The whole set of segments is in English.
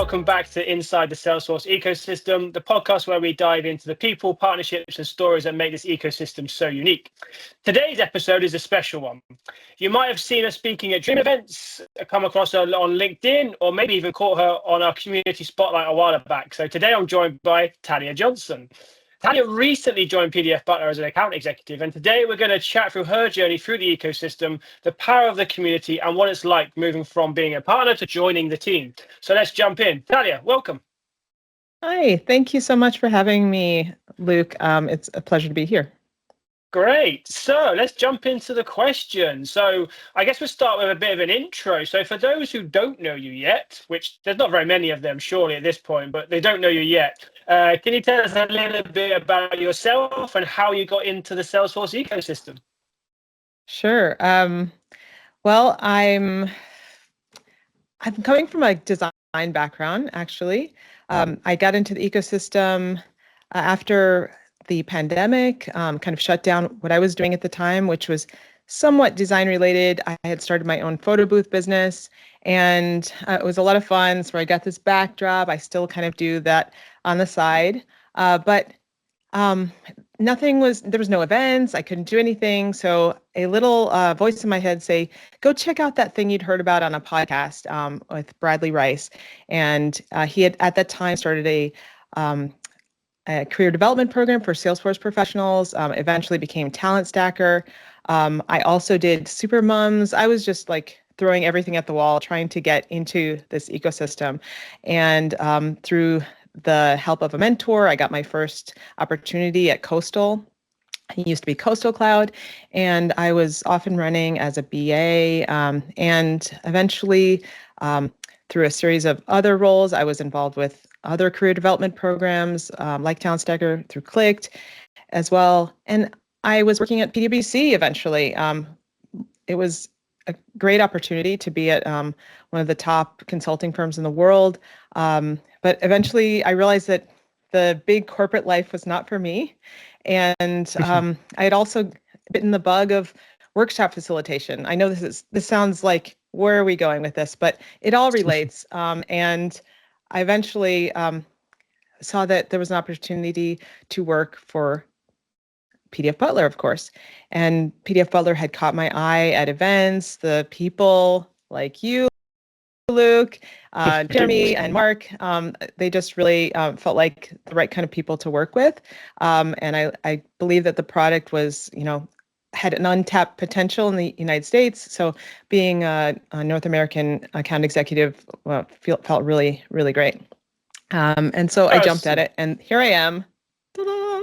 welcome back to Inside the Salesforce Ecosystem, the podcast where we dive into the people, partnerships, and stories that make this ecosystem so unique. Today's episode is a special one. You might have seen her speaking at Dream events, come across her on LinkedIn, or maybe even caught her on our community spotlight a while back. So today I'm joined by Talia Johnson. Talia recently joined PDF Butler as an account executive, and today we're going to chat through her journey through the ecosystem, the power of the community, and what it's like moving from being a partner to joining the team. So let's jump in. Talia, welcome. Hi, thank you so much for having me, Luke. It's a pleasure to be here. Great. So let's jump into the question. So I guess we'll start with a bit of an intro. So for those who don't know you yet, which there's not very many of them surely at this point, but they don't know you yet, can you tell us a little bit about yourself and how you got into the Salesforce ecosystem? Sure. Well, I'm coming from a design background, actually. I got into the ecosystem after the pandemic kind of shut down what I was doing at the time, which was somewhat design related. I had started my own photo booth business, and it was a lot of fun. So I got this backdrop. I still kind of do that on the side, but there was no events. I couldn't do anything. So a little voice in my head say, go check out that thing you'd heard about on a podcast with Bradley Rice. And he had at that time started a career development program for Salesforce professionals, eventually became Talent Stacker. I also did Super Mums. I was just like throwing everything at the wall, trying to get into this ecosystem. And through the help of a mentor, I got my first opportunity at Coastal. It used to be Coastal Cloud, and I was off and running as a BA. And eventually, through a series of other roles, I was involved with other career development programs like Talent Stacker through Clicked as well. And I was working at PwC eventually. It was a great opportunity to be at one of the top consulting firms in the world. But eventually I realized that the big corporate life was not for me. And I had also bitten the bug of workshop facilitation. I know this sounds like, where are we going with this? But it all relates. And I eventually saw that there was an opportunity to work for PDF Butler, of course. And PDF Butler had caught my eye at events. The people like you, Luke, Jeremy, and Mark, they just really felt like the right kind of people to work with. And I believe that the product was, had an untapped potential in the United States. So being a North American account executive felt really, really great. And so I jumped at it, and here I am. Ta-da!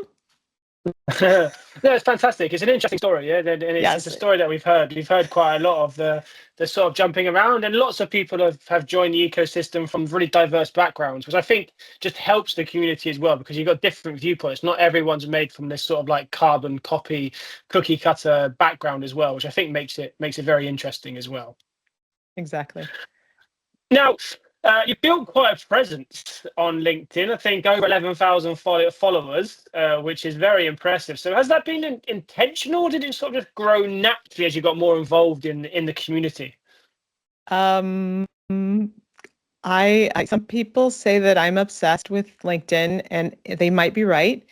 No, it's fantastic. It's an interesting story, yeah. And it's a story that we've heard. We've heard quite a lot of the sort of jumping around, and lots of people have joined the ecosystem from really diverse backgrounds, which I think just helps the community as well, because you've got different viewpoints. Not everyone's made from this sort of like carbon copy, cookie cutter background as well, which I think makes it very interesting as well. Exactly. Now, you built quite a presence on LinkedIn. I think over 11,000 followers, which is very impressive. So has that been intentional, or did it sort of just grow naturally as you got more involved in the community? Some people say that I'm obsessed with LinkedIn, and they might be right.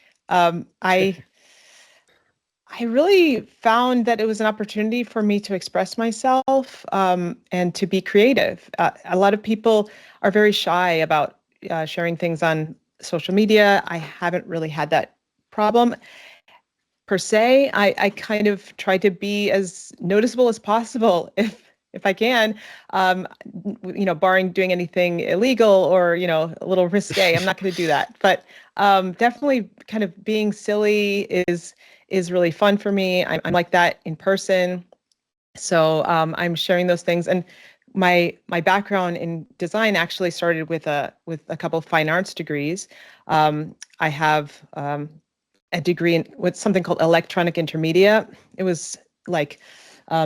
I really found that it was an opportunity for me to express myself and to be creative. A lot of people are very shy about sharing things on social media. I haven't really had that problem per se. I kind of try to be as noticeable as possible if I can, barring doing anything illegal or, a little risque. I'm not going to do that. But definitely kind of being silly is really fun for me. I'm like that in person. So I'm sharing those things. And my background in design actually started with a couple of fine arts degrees. I have a degree in what's something called electronic intermedia. It was like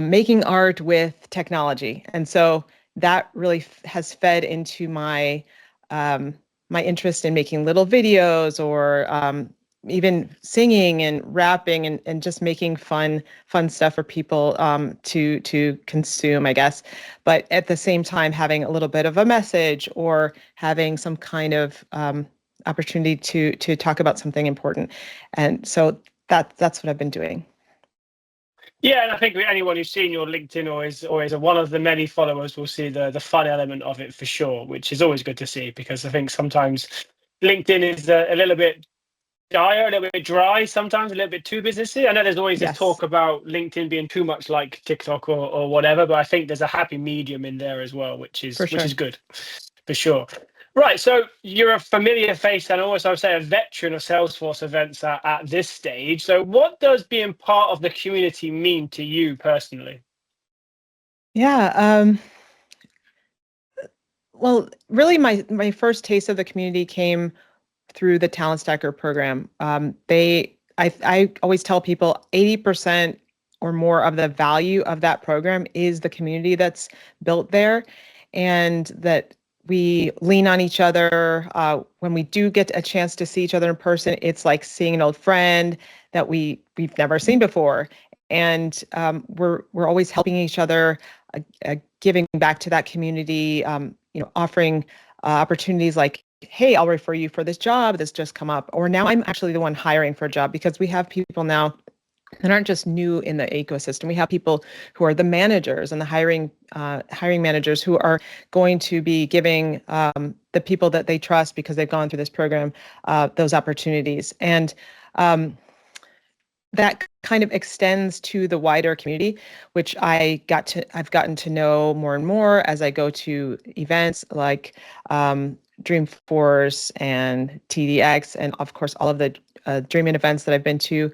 making art with technology. And so that really has fed into my my interest in making little videos or even singing and rapping and just making fun stuff for people to consume, I guess. But at the same time, having a little bit of a message or having some kind of opportunity to talk about something important. And so that's what I've been doing. Yeah, and I think anyone who's seen your LinkedIn or is one of the many followers will see the fun element of it for sure, which is always good to see, because I think sometimes LinkedIn is a little bit dire, a little bit dry, sometimes a little bit too businessy. I know there's always this Yes. talk about LinkedIn being too much like TikTok or whatever, but I think there's a happy medium in there as well, which is For sure. good for sure. Right, so you're a familiar face and also, I would say, a veteran of Salesforce events at this stage. So what does being part of the community mean to you personally? Yeah. Well, really, my first taste of the community came through the Talent Stacker program. I always tell people 80% or more of the value of that program is the community that's built there, and that we lean on each other. When we do get a chance to see each other in person, it's like seeing an old friend that we've never seen before, and we're always helping each other, giving back to that community. Offering opportunities like, hey, I'll refer you for this job that's just come up, or now I'm actually the one hiring for a job, because we have people now that aren't just new in the ecosystem. We have people who are the managers and the hiring managers who are going to be giving the people that they trust, because they've gone through this program, those opportunities. And that kind of extends to the wider community, which I've gotten to know more and more as I go to events like Dreamforce and TDX, and of course all of the Dreaming events that I've been to.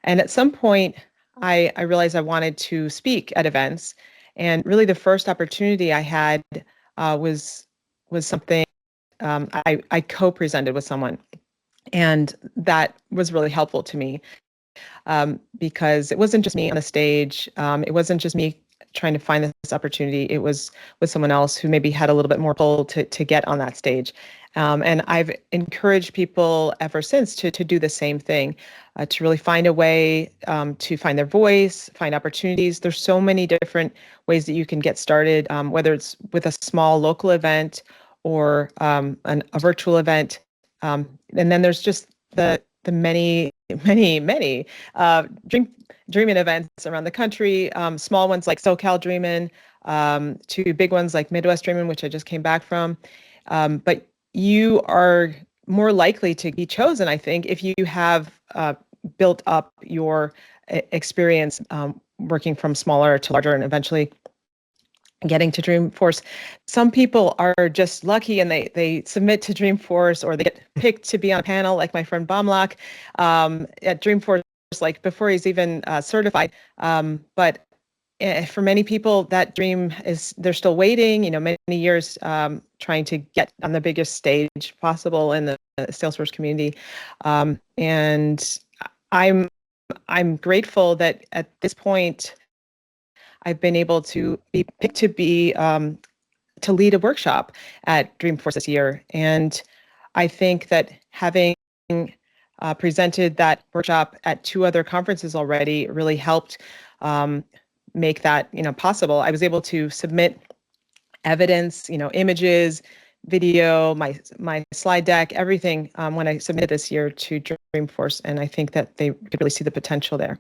And at some point, I realized I wanted to speak at events, and really the first opportunity I had was something I co-presented with someone, and that was really helpful to me. Because it wasn't just me on the stage. It wasn't just me trying to find this opportunity. It was with someone else who maybe had a little bit more pull to get on that stage. And I've encouraged people ever since to do the same thing, to really find a way to find their voice, find opportunities. There's so many different ways that you can get started, whether it's with a small local event or a virtual event. And then there's just the many dreaming events around the country, small ones like SoCal Dreamin', to big ones like Midwest Dreamin', which I just came back from. But you are more likely to be chosen, I think, if you have built up your experience working from smaller to larger and eventually getting to Dreamforce. Some people are just lucky and they submit to Dreamforce, or they get picked to be on a panel, like my friend Bamlak at Dreamforce, like before he's even certified. But for many people, that dream they're still waiting, many years trying to get on the biggest stage possible in the Salesforce community. And I'm grateful that at this point, I've been able to be picked to lead a workshop at Dreamforce this year. And I think that having presented that workshop at 2 other conferences already really helped make that possible. I was able to submit evidence, images, video, my slide deck, everything when I submitted this year to Dreamforce, and I think that they could really see the potential there.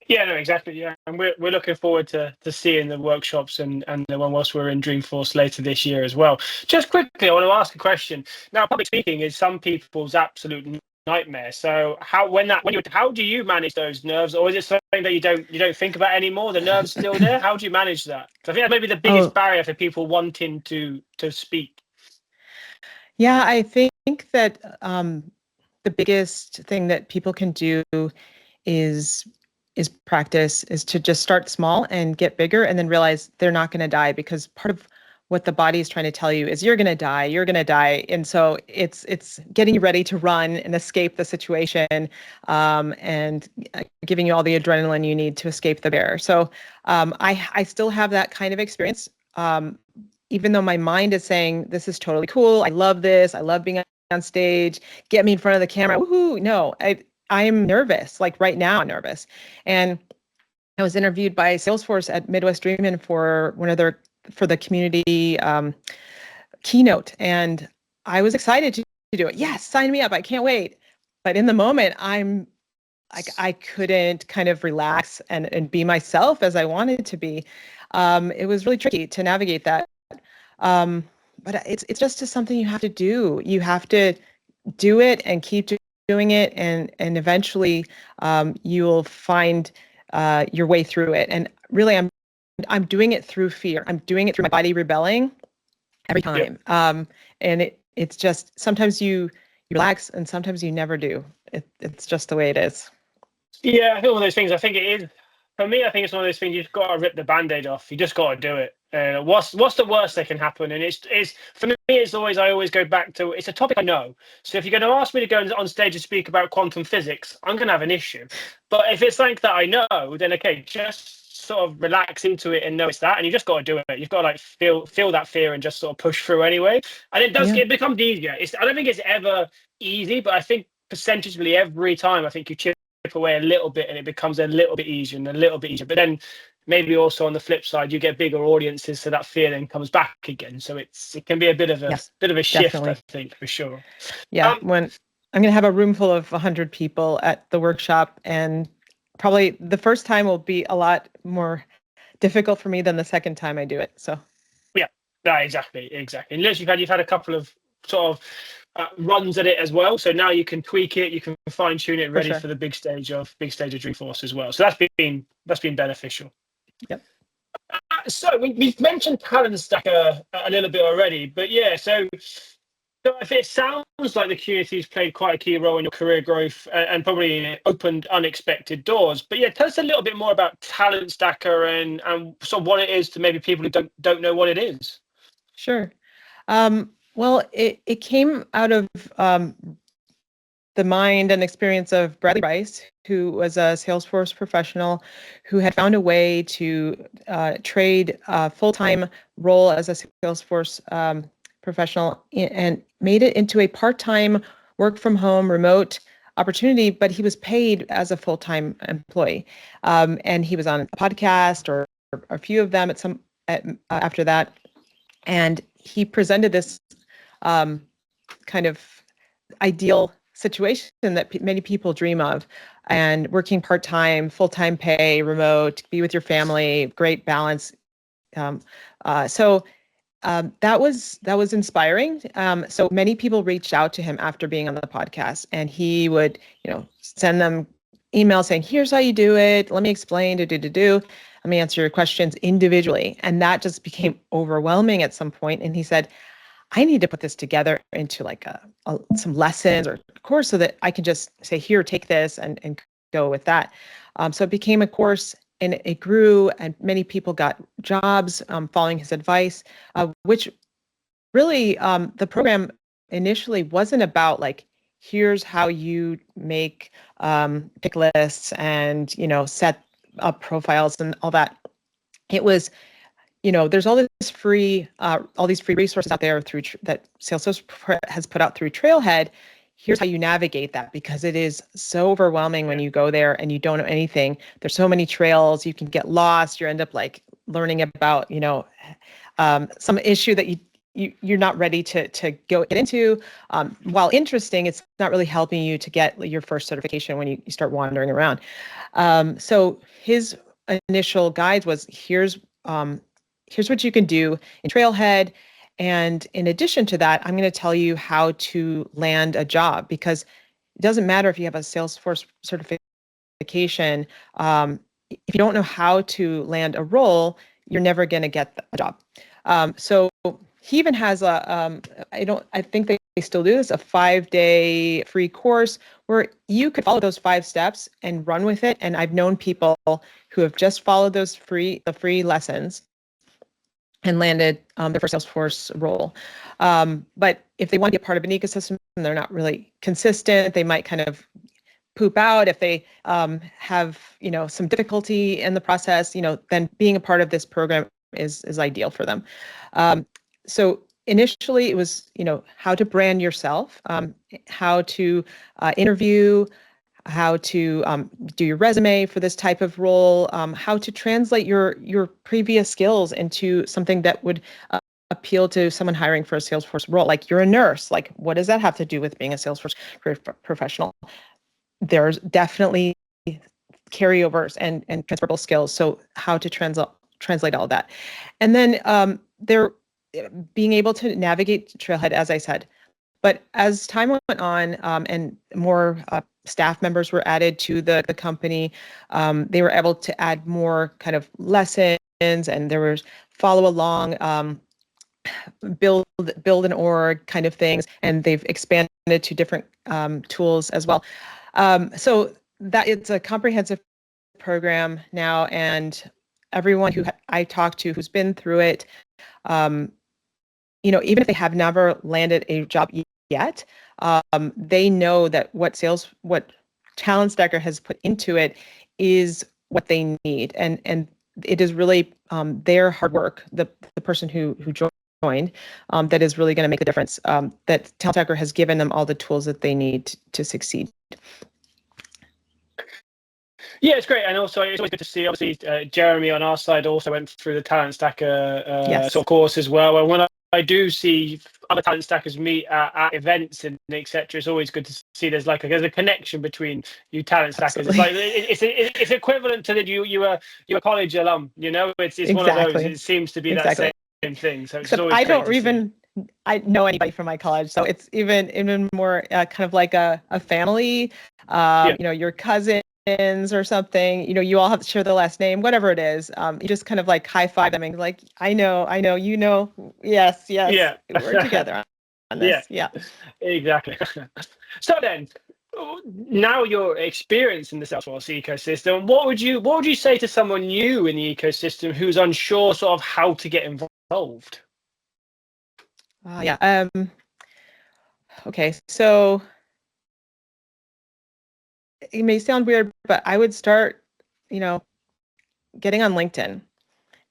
Yeah, no, exactly. Yeah, and we're looking forward to seeing the workshops and the one whilst we're in Dreamforce later this year as well. Just quickly, I want to ask a question. Now, public speaking is some people's absolute nightmare. So how do you manage those nerves, or is it something that you don't think about anymore? The nerves still there? How do you manage that? 'Cause I think that's maybe the biggest barrier for people wanting to speak. Yeah, I think that the biggest thing that people can do is practice, is to just start small and get bigger, and then realize they're not going to die, because part of what the body is trying to tell you is you're going to die. And so it's getting you ready to run and escape the situation, and giving you all the adrenaline you need to escape the bear. So I still have that kind of experience, even though my mind is saying, this is totally cool, I love this, I love being on stage, get me in front of the camera. Woohoo! No, I'm nervous. Like right now, I'm nervous. And I was interviewed by Salesforce at Midwest Dreamin' for for the community keynote, and I was excited to do it. Yes, sign me up. I can't wait. But in the moment, I couldn't kind of relax and be myself as I wanted to be. It was really tricky to navigate that. Um, but it's just something you have to do. You have to do it and keep doing it, and eventually you'll find your way through it. And really, I'm doing it through fear. I'm doing it through my body rebelling every time. Yep. And it's just sometimes you relax and sometimes you never do. It's just the way it is. Yeah, I think one of those things. I think it is for me. I think it's one of those things. You've got to rip the band-aid off. You just got to do it. What's the worst that can happen? And it's for me. It's always I always go back to it's a topic I know. So if you're going to ask me to go on stage and speak about quantum physics, I'm going to have an issue. But if it's something that I know, then okay, just sort of relax into it and know it's that, and you just got to do it. You've got to like feel that fear and just sort of push through anyway. And it becomes easier. I don't think it's ever easy, but I think percentually every time I think you chip away a little bit and it becomes a little bit easier and a little bit easier. But then maybe also on the flip side, you get bigger audiences, so that fear then comes back again. So it can be a bit of a shift, definitely. I think, for sure. Yeah, when I'm going to have a room full of 100 people at the workshop, and probably the first time will be a lot more difficult for me than the second time I do it. So yeah, exactly. Unless you've had a couple of sort of runs at it as well, so now you can tweak it, you can fine tune it, ready for the big stage of Dreamforce as well. So that's been beneficial. Yep. So we've mentioned Talent Stacker a little bit already, but yeah, so if it sounds like the community's played quite a key role in your career growth and probably opened unexpected doors. But yeah, tell us a little bit more about Talent Stacker and sort of what it is to maybe people who don't know what it is. Sure. Well, it came out of the mind and experience of Bradley Rice, who was a Salesforce professional who had found a way to trade a full-time role as a Salesforce professional and made it into a part-time work from home remote opportunity, but he was paid as a full-time employee. And he was on a podcast or a few of them after that. And he presented this kind of ideal situation that many people dream of, and working part-time, full-time pay, remote, be with your family, great balance. So that was inspiring. So many people reached out to him after being on the podcast, and he would, send them emails saying, "Here's how you do it. Let me explain. Let me answer your questions individually." And that just became overwhelming at some point. And he said, I need to put this together into like some lessons or course so that I can just say, here, take this and go with that. So it became a course, and it grew, and many people got jobs following his advice, which really the program initially wasn't about like, here's how you make pick lists and, set up profiles and all that. It was, there's all these free resources out there that Salesforce has put out through Trailhead. Here's how you navigate that, because it is so overwhelming when you go there and you don't know anything. There's so many trails, you can get lost. You end up like learning about, some issue that you're not ready to get into. While interesting, it's not really helping you to get your first certification when you start wandering around. So his initial guide was, here's what you can do in Trailhead. And in addition to that, I'm going to tell you how to land a job, because it doesn't matter if you have a Salesforce certification. If you don't know how to land a role, you're never going to get a job. So he even has I think they still do this, a 5-day free course where you could follow those 5 steps and run with it. And I've known people who have just followed the free lessons and landed their first Salesforce role. But if they want to be a part of an ecosystem and they're not really consistent, they might kind of poop out. If they have, some difficulty in the process, then being a part of this program is ideal for them. So initially it was, how to brand yourself, how to interview, how to do your resume for this type of role, how to translate your previous skills into something that would appeal to someone hiring for a Salesforce role. Like, you're a nurse. Like, what does that have to do with being a Salesforce professional? There's definitely carryovers and transferable skills. So how to translate all that. And then they're being able to navigate Trailhead, as I said. But as time went on, and more staff members were added to the company, they were able to add more kind of lessons, and there was follow along, build an org kind of things, and they've expanded to different tools as well. So that it's a comprehensive program now, and everyone who I talk to who's been through it, even if they have never landed a job yet, they know that what Talent Stacker has put into it is what they need, and it is really their hard work, the person who joined, that is really going to make the difference. That Talent Stacker has given them all the tools that they need to succeed. Yeah, it's great, and also it's always good to see. Obviously, Jeremy on our side also went through the Talent Stacker Yes. sort of course as well. And when I do see other Talent Stackers meet at events and etc., it's always good to see there's a connection between you Talent Stackers. Absolutely. It's equivalent to that you were a college alum. It's Exactly. one of those. It seems to be Exactly. that same thing. So it's Except always I great don't to even see. I know anybody from my college, so it's even more kind of like a family. Yeah. Your cousins or something. You all have to share the last name, whatever it is. You just kind of like high five them and like, I know, yes, Yeah. we're together on this. Yeah. Exactly. So then, now you're experienced in the Salesforce ecosystem. What would you say to someone new in the ecosystem who's unsure sort of how to get involved? Yeah. Okay. So it may sound weird, but I would start, getting on LinkedIn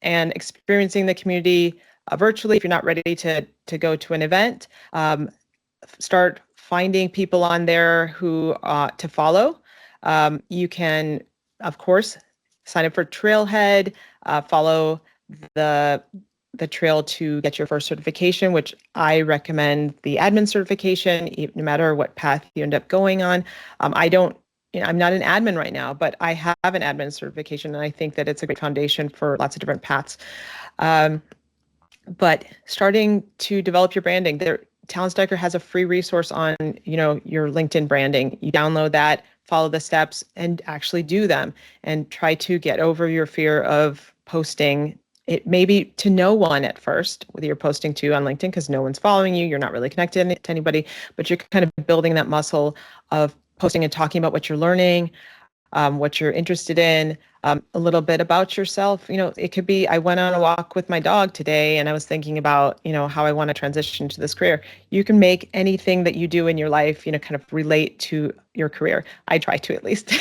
and experiencing the community virtually. If you're not ready to go to an event, start finding people on there who to follow. You can, of course, sign up for Trailhead, follow the trail to get your first certification, which I recommend the admin certification, no matter what path you end up going on. I don't, I'm not an admin right now, but I have an admin certification, and I think that it's a great foundation for lots of different paths. But starting to develop your branding, Talent Stacker has a free resource on, your LinkedIn branding. You download that, follow the steps, and actually do them, and try to get over your fear of posting. It may be to no one at first, whether you're posting to on LinkedIn because no one's following you, you're not really connected to anybody, but you're kind of building that muscle of posting and talking about what you're learning, what you're interested in, a little bit about yourself. It could be, I went on a walk with my dog today and I was thinking about, how I want to transition to this career. You can make anything that you do in your life, kind of relate to your career. I try to, at least.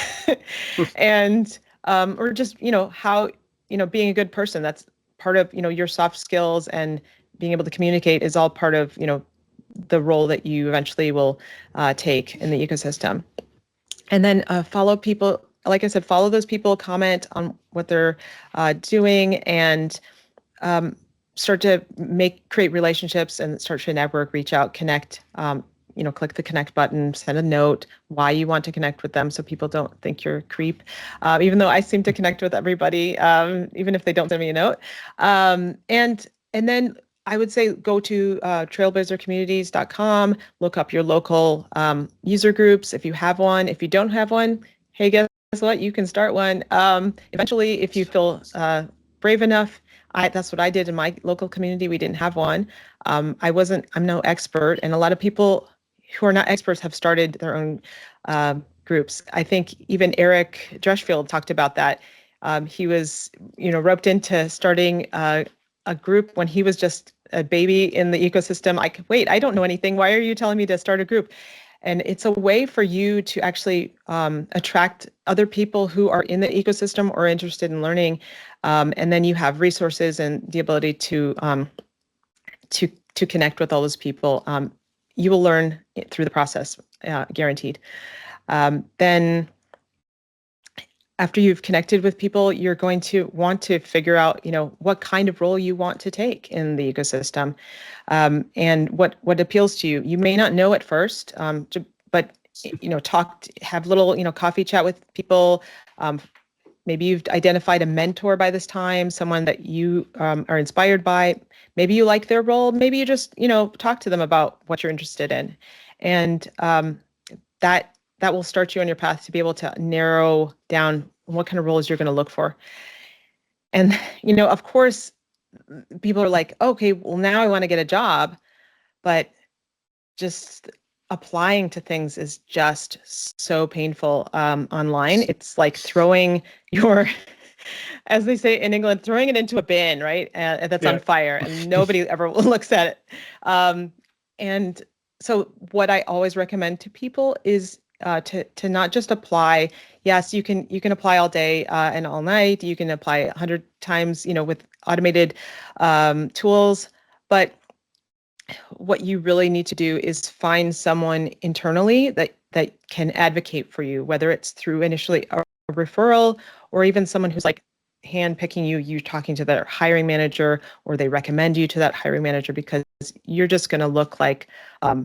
And, or just, how, being a good person, that's part of, your soft skills, and being able to communicate is all part of, the role that you eventually will take in the ecosystem. And then follow people, like I said, follow those people, comment on what they're doing, and start to create relationships and start to network, reach out, connect, click the connect button, send a note why you want to connect with them so people don't think you're a creep. Even though I seem to connect with everybody, even if they don't send me a note. And then I would say go to trailblazercommunities.com, look up your local user groups if you have one. If you don't have one, hey, guess what? You can start one. Eventually, if you feel brave enough, that's what I did in my local community. We didn't have one. I'm no expert, and a lot of people who are not experts have started their own groups. I think even Eric Dreshfield talked about that. He was, roped into starting a group when he was just a baby in the ecosystem. Wait, I don't know anything. Why are you telling me to start a group? And it's a way for you to actually attract other people who are in the ecosystem or interested in learning. And then you have resources and the ability to to connect with all those people. You will learn through the process, guaranteed. Then after you've connected with people, you're going to want to figure out, what kind of role you want to take in the ecosystem, and what appeals to you. You may not know at first, but have little, coffee chat with people. Maybe you've identified a mentor by this time, someone that you are inspired by. Maybe you like their role. Maybe you just, talk to them about what you're interested in, and that will start you on your path to be able to narrow down what kind of roles you're going to look for. And, of course, people are like, okay, well, now I want to get a job, but just applying to things is just so painful online. It's like throwing as they say in England, throwing it into a bin, right? That's on fire, and nobody ever looks at it. And so what I always recommend to people is to not just apply. Yes, you can apply all day and all night. You can apply 100 times, with automated tools. But what you really need to do is find someone internally that can advocate for you, whether it's through initially a referral or even someone who's like handpicking you talking to their hiring manager, or they recommend you to that hiring manager, because you're just going to look like a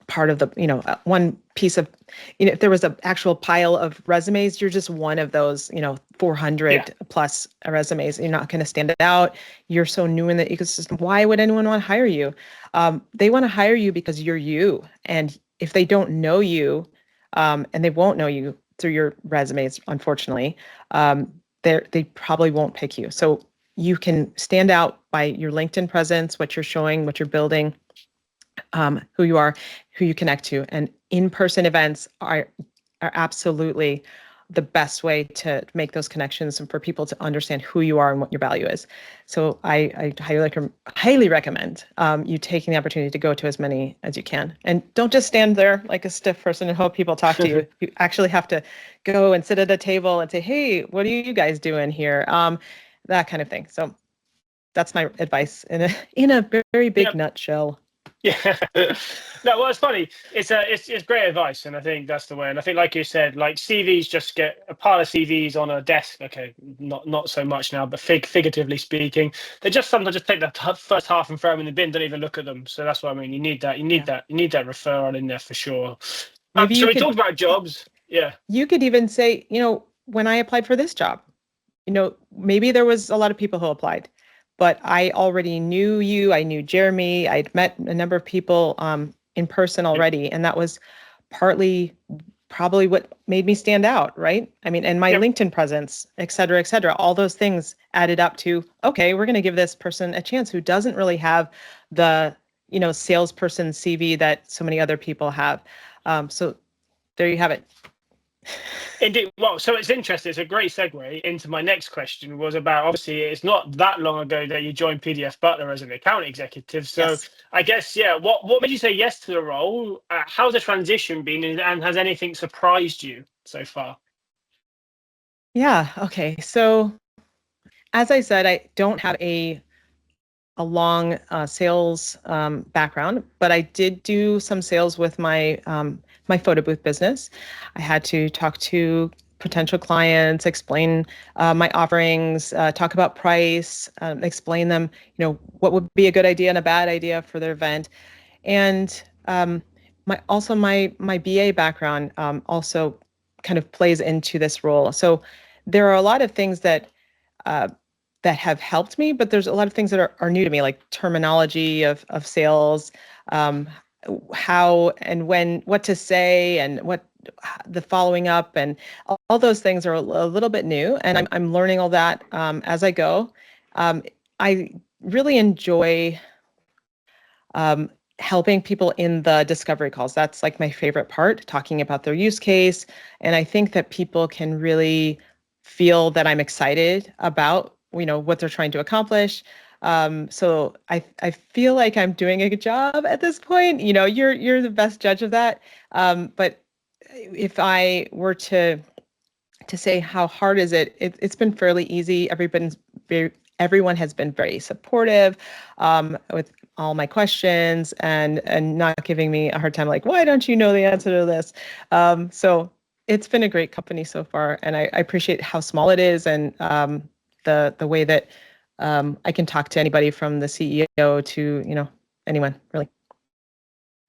part of the, one piece of, if there was an actual pile of resumes, you're just one of those, 400 plus resumes. You're not going to stand out. You're so new in the ecosystem. Why would anyone want to hire you? They want to hire you because you're you. And if they don't know you, and they won't know you through your resumes, unfortunately, they probably won't pick you. So you can stand out by your LinkedIn presence, what you're showing, what you're building, who you are, who you connect to. And in-person events are absolutely the best way to make those connections and for people to understand who you are and what your value is. So I highly recommend you taking the opportunity to go to as many as you can. And don't just stand there like a stiff person and hope people talk to you. You actually have to go and sit at a table and say, hey, what are you guys doing here? That kind of thing. So that's my advice in a very big nutshell. Yeah. No, well, it's funny. It's great advice, and I think that's the way. And I think, like you said, like CVs, just get a pile of CVs on a desk. Okay, not so much now, but figuratively speaking, they just sometimes just take the first half and throw them in the bin. Don't even look at them. So that's what I mean. You need that. You need that referral in there for sure. Maybe so we talked about jobs. Yeah. You could even say, when I applied for this job, maybe there was a lot of people who applied, but I already knew you. I knew Jeremy. I'd met a number of people in person already. And that was partly probably what made me stand out, right? I mean, and my LinkedIn presence, et cetera, all those things added up to, okay, we're going to give this person a chance who doesn't really have the, salesperson CV that so many other people have. So there you have it. Indeed. Well, so it's interesting. It's a great segue into my next question, was about, obviously, it's not that long ago that you joined PDF Butler as an account executive. So yes. I guess, what made you say yes to the role? How's the transition been, and has anything surprised you so far? Yeah. Okay. So as I said, I don't have a long sales background, but I did do some sales with my my photo booth business. I had to talk to potential clients, explain my offerings, talk about price, explain them, what would be a good idea and a bad idea for their event. And my BA background also kind of plays into this role. So there are a lot of things that that have helped me, but there's a lot of things that are new to me, like terminology of sales, how and when, what to say, and what the following up, and all those things are a little bit new, and I'm learning all that as I go. I really enjoy helping people in the discovery calls. That's like my favorite part, talking about their use case, and I think that people can really feel that I'm excited about what they're trying to accomplish. So I feel like I'm doing a good job at this point. You're the best judge of that. But if I were to say how hard is it, it's been fairly easy. Everyone has been very supportive, with all my questions and not giving me a hard time, like, why don't you know the answer to this? So it's been a great company so far, and I appreciate how small it is, and the way that I can talk to anybody from the CEO to anyone really.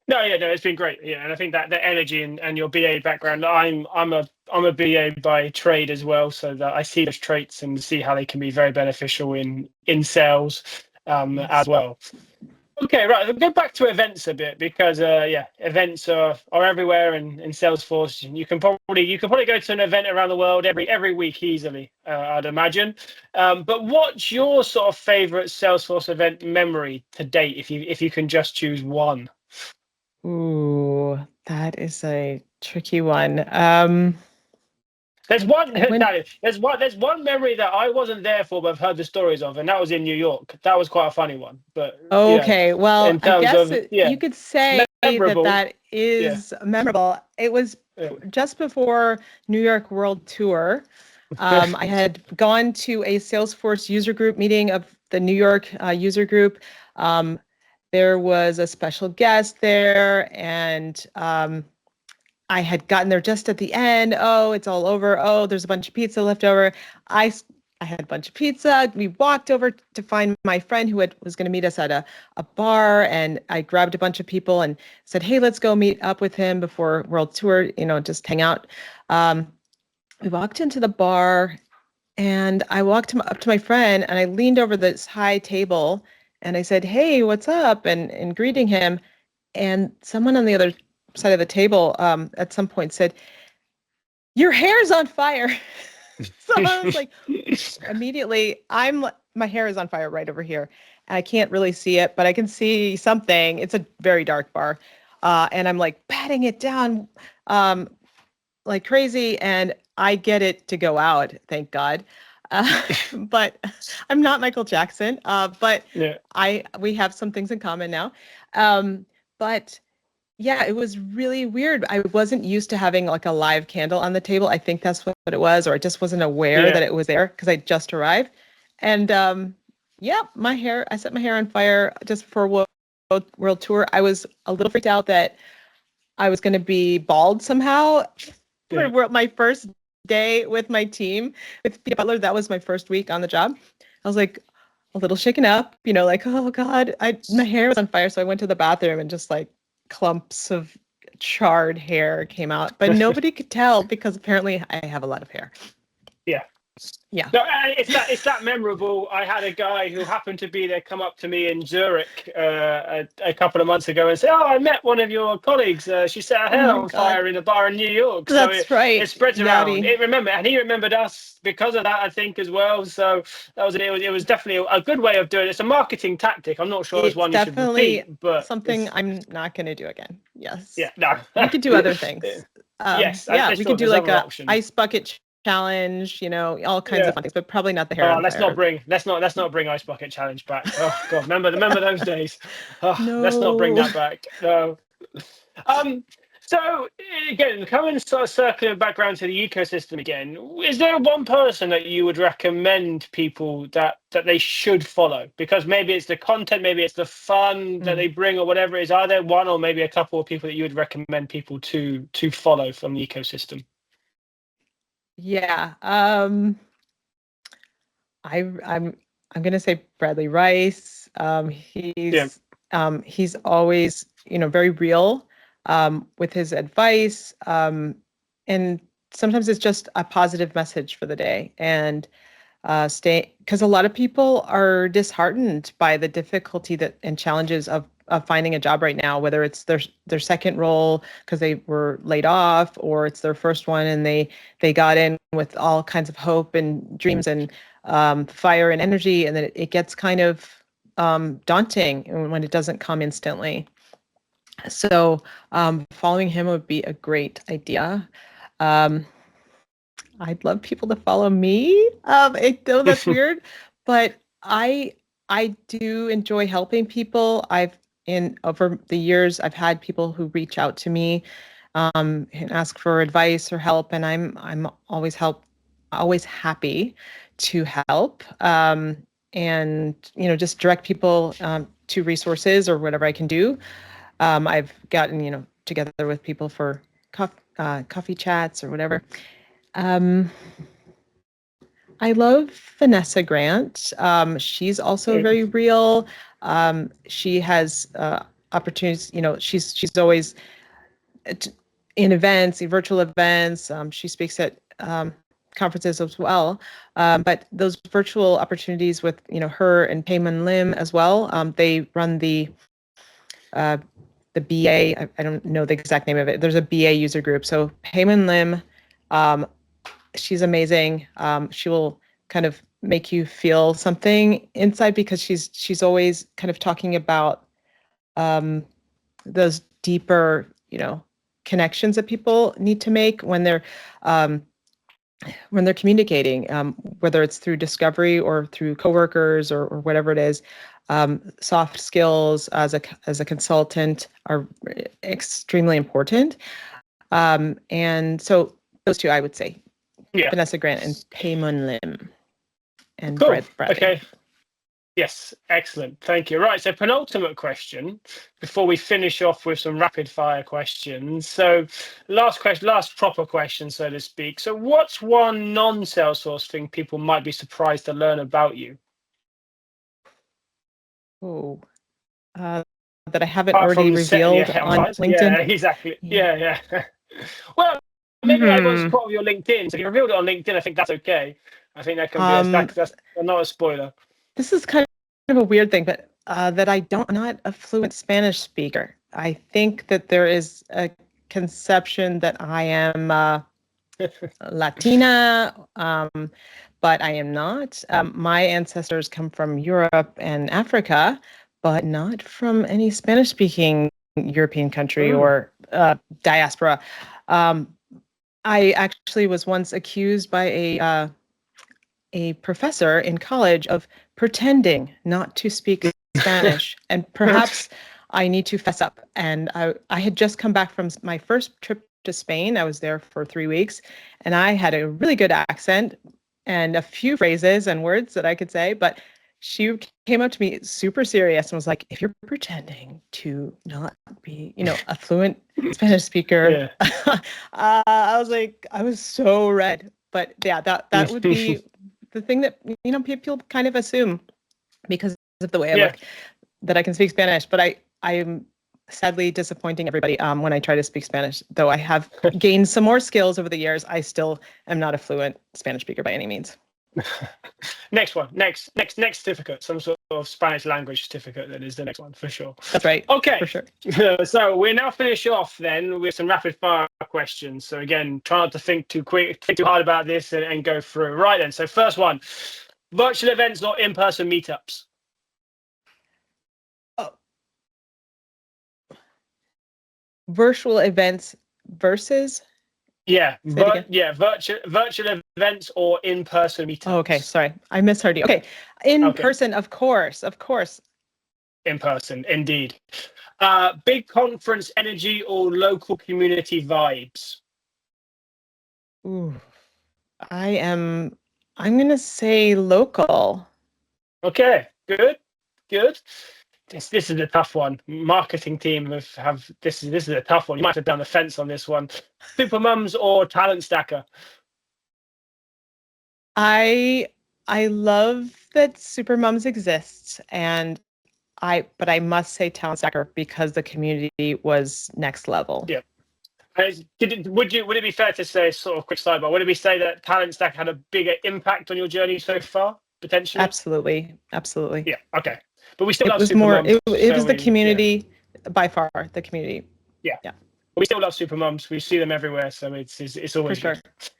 No, yeah, no, it's been great. Yeah, and I think that the energy and your BA background, I'm a BA by trade as well, so that I see those traits and see how they can be very beneficial in sales Yes. as well. Okay, right. We'll go back to events a bit because events are everywhere in Salesforce. You can probably go to an event around the world every week easily, I'd imagine. But what's your sort of favorite Salesforce event memory to date, if you can just choose one? Ooh, that is a tricky one. There's one I went Talia, there's one memory that I wasn't there for, but I've heard the stories of, and that was in New York. That was quite a funny one. But Okay, well, in I terms guess of you could say that memorable, that yeah, is memorable. It was yeah. just before New York World Tour. I had gone to a Salesforce user group meeting of the New York user group. Um, there was a special guest there, and I had gotten there just at the end. Oh, it's all over. Oh, there's a bunch of pizza left over. I I had a bunch of pizza. We walked over to find my friend who was going to meet us at a bar, and I grabbed a bunch of people and said, "Hey, let's go meet up with him before World Tour. Just hang out." Um, we walked into the bar, and I walked up to my friend, and I leaned over this high table, and I said, "Hey, what's up?" and greeting him, and someone on the other side of the table at some point said, "Your hair's on fire." So I was like, immediately, my hair is on fire right over here. And I can't really see it, but I can see something. It's a very dark bar. And I'm like patting it down um, like crazy, and I get it to go out, thank God. Uh, but I'm not Michael Jackson. But Yeah, we have some things in common now. But yeah, it was really weird. I wasn't used to having like a live candle on the table. I think that's what it was, or I just wasn't aware yeah. that it was there because I just arrived. And yeah, I set my hair on fire just for World Tour. I was a little freaked out that I was going to be bald somehow for Yeah. my first day with my team with PDF Butler. That was my first week on the job. I was like a little shaken up, like, oh God, my hair was on fire. So I went to the bathroom and just like clumps of charred hair came out, but nobody could tell because apparently I have a lot of hair. Yeah. Yeah. No, it's that memorable. I had a guy who happened to be there come up to me in Zurich a couple of months ago and say, "Oh, I met one of your colleagues. She set her Oh hair my on God. fire in a bar in New York." So That's it right. spreads around. Yachty. And he remembered us because of that, I think, as well. So it was definitely a good way of doing it. It's a marketing tactic. I'm not sure it's It's one you should definitely repeat, but something it's I'm not going to do again. yeah, Yes. no. We could do other things. Yes, Yeah, I'm we could sure do there's like other a options. ice bucket challenge, all kinds of Yeah. fun things, but probably not the hair Oh, on let's not fire. bring ice bucket challenge back. Oh God, remember those days. Oh, let's not bring No. that back. No. Um. So again, coming sort of circling back around to the ecosystem again, is there one person that you would recommend people that they should follow? Because maybe it's the content, maybe it's the fun that they Mm. bring, or whatever it is. Are there one or maybe a couple of people that you would recommend people to follow from the ecosystem? Yeah. I I'm gonna say Bradley Rice. Yeah. He's always, very real with his advice. And sometimes it's just a positive message for the day. And stay because a lot of people are disheartened by the difficulty that and challenges of finding a job right now, whether it's their second role because they were laid off, or it's their first one and they got in with all kinds of hope and dreams and fire and energy, and then it gets kind of daunting when it doesn't come instantly. So following him would be a great idea. Um, I'd love people to follow me. I know that's weird, but I do enjoy helping people. In over the years, I've had people who reach out to me and ask for advice or help, and I'm always happy to help. and just direct people to resources or whatever I can do. I've gotten together with people for coffee chats or whatever. I love Vanessa Grant. She's also very real. She has opportunities. She's always in events, in virtual events. She speaks at conferences as well. But those virtual opportunities with her and Payman Lim as well. They run the BA. I don't know the exact name of it. There's a BA user group. So Payman Lim, she's amazing. She will kind of make you feel something inside because she's always kind of talking about those deeper, connections that people need to make when they're communicating, whether it's through discovery or through coworkers or whatever it is. Soft skills as a consultant are extremely important. And so those two, I would say, Vanessa Grant and Payman Lim. And cool. Bradley. Okay. Yes, excellent. Thank you. Right, so penultimate question before we finish off with some rapid fire questions. So last proper question, so to speak. So what's one non-Salesforce thing people might be surprised to learn about you? That I haven't already revealed on LinkedIn. Yeah, exactly. Yeah. Well, maybe it was part of your LinkedIn. So if you revealed it on LinkedIn, I think that's okay. I think that can be that's not a spoiler. This is kind of a weird thing, but that I'm not a fluent Spanish speaker. I think that there is a conception that I am Latina, but I am not. My ancestors come from Europe and Africa, but not from any Spanish-speaking European country or diaspora. I actually was once accused by a professor in college of pretending not to speak Spanish, and perhaps I need to fess up. And I had just come back from my first trip to Spain. I was there for 3 weeks, and I had a really good accent and a few phrases and words that I could say, but she came up to me super serious and was like, if you're pretending to not be, a fluent Spanish speaker, I was like, I was so red. But yeah, that would be the thing that, people kind of assume because of the way I look that I can speak Spanish. But I am sadly disappointing everybody when I try to speak Spanish, though I have gained some more skills over the years. I still am not a fluent Spanish speaker by any means. Next certificate, some sort of Spanish language certificate. That is the next one for sure. That's right. Okay, for sure. So we'll now finish off then with some rapid fire questions. So again, try not to think too hard about this and go through. Right then. So first one, virtual events or in-person meetups? Virtual events versus. Virtual events or in-person meetups. Oh, okay, sorry, I misheard you. Okay, in person, of course. In person, indeed. Big conference energy or local community vibes? Ooh, I'm gonna say local. Okay, good. This is a tough one. Marketing team have this is a tough one. You might have done the fence on this one. Super Mums or Talent Stacker? I love that Super Mums exists, but I must say Talent Stacker because the community was next level. Yeah. Would it be fair to say, sort of quick sidebar, would it be say that Talent Stacker had a bigger impact on your journey so far, potentially? Absolutely. Yeah. Okay. But we still love was Super more. Mums, It was the community, by far the community. Yeah. But we still love Super Mums. We see them everywhere, so it's always for good. Sure.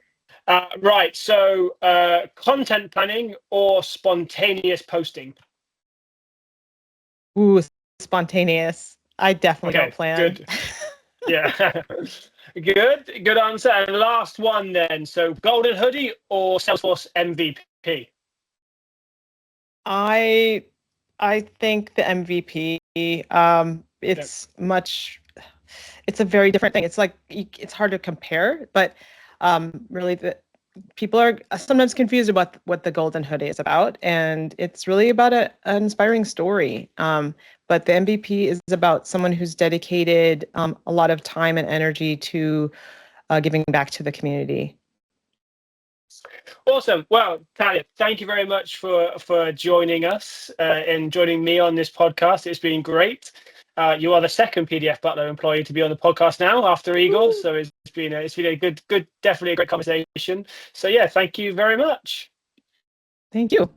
Right. So, content planning or spontaneous posting? Ooh, spontaneous. I definitely don't plan. Good. Yeah. Good answer. And last one then. So, golden hoodie or Salesforce MVP? I think the MVP. It's a very different thing. It's like it's hard to compare, but really people are sometimes confused about what the Golden Hood is about, and it's really about an inspiring story. But the MVP is about someone who's dedicated a lot of time and energy to giving back to the community. Awesome. Well, Talia, thank you very much for joining us and joining me on this podcast. It's been great. You are the second PDF Butler employee to be on the podcast now after Igor. So it's been a good, definitely a great conversation. So yeah, thank you very much. Thank you.